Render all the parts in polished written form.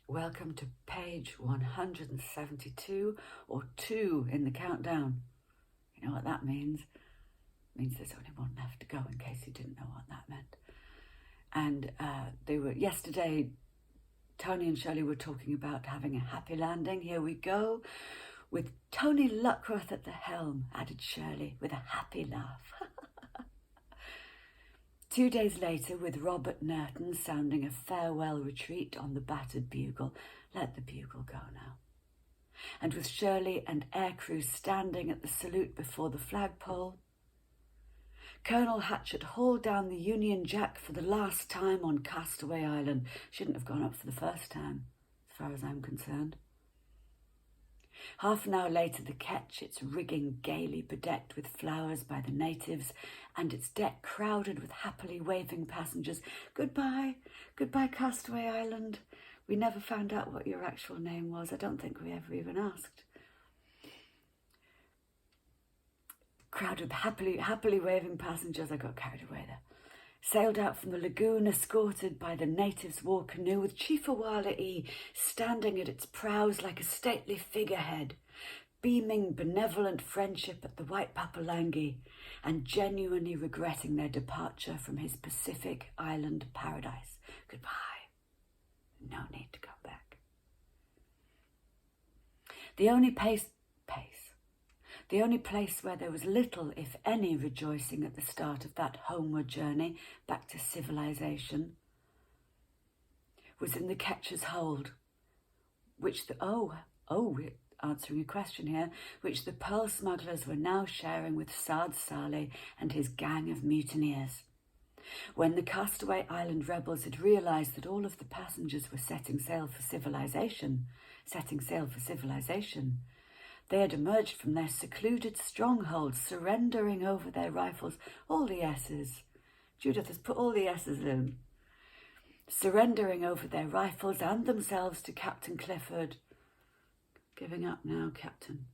Welcome to page 172, or 2 in the countdown. You know what that means? It means there's only one left to go, in case you didn't know what that meant. And yesterday, Tony and Shirley were talking about having a happy landing. Here we go, with Tony Luckworth at the helm, added Shirley with a happy laugh. 2 days later, with Robert Nerton sounding a farewell retreat on the battered bugle, let the bugle go now. And with Shirley and aircrew standing at the salute before the flagpole, Colonel Hatchett hauled down the Union Jack for the last time on Castaway Island. Shouldn't have gone up for the first time, as far as I'm concerned. Half an hour later, the ketch, its rigging gaily bedecked with flowers by the natives, and its deck crowded with happily waving passengers. Goodbye, goodbye, Castaway Island. We never found out what your actual name was. I don't think we ever even asked. Crowded with happily waving passengers. I got carried away there. Sailed out from the lagoon, escorted by the natives' war canoe, with Chief Awala'i standing at its prows like a stately figurehead, beaming benevolent friendship at the white Papalangi, and genuinely regretting their departure from his Pacific island paradise. Goodbye. No need to come back. The only place where there was little, if any, rejoicing at the start of that homeward journey back to civilization was in the Ketcher's hold, answering a question here, which the pearl smugglers were now sharing with Saad Saleh and his gang of mutineers. When the Castaway Island rebels had realized that all of the passengers were setting sail for civilization, they had emerged from their secluded strongholds, surrendering over their rifles. All the S's. Judith has put all the S's in. Surrendering over their rifles and themselves to Captain Clifford. Giving up now, Captain.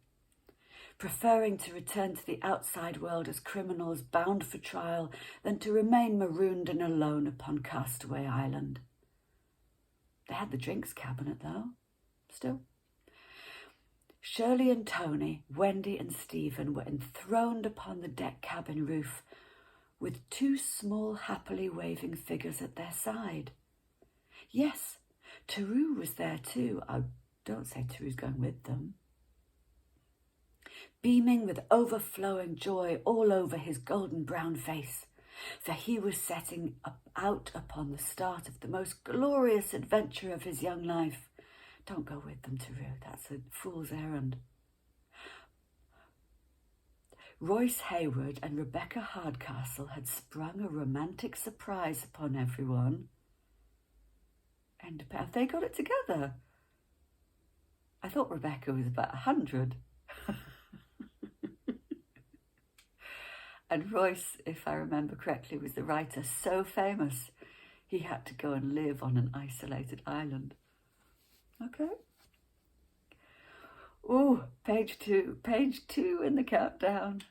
Preferring to return to the outside world as criminals bound for trial than to remain marooned and alone upon Castaway Island. They had the drinks cabinet, though. Still. Shirley and Tony, Wendy and Stephen were enthroned upon the deck cabin roof with 2 small, happily waving figures at their side. Yes, Taru was there too. Oh, don't say Taru's going with them. Beaming with overflowing joy all over his golden brown face, for he was setting out upon the start of the most glorious adventure of his young life. Don't go with them, Taru. That's a fool's errand. Royce Hayward and Rebecca Hardcastle had sprung a romantic surprise upon everyone. And have they got it together? I thought Rebecca was about 100. And Royce, if I remember correctly, was the writer so famous he had to go and live on an isolated island. Okay. Oh, page 2 in the countdown.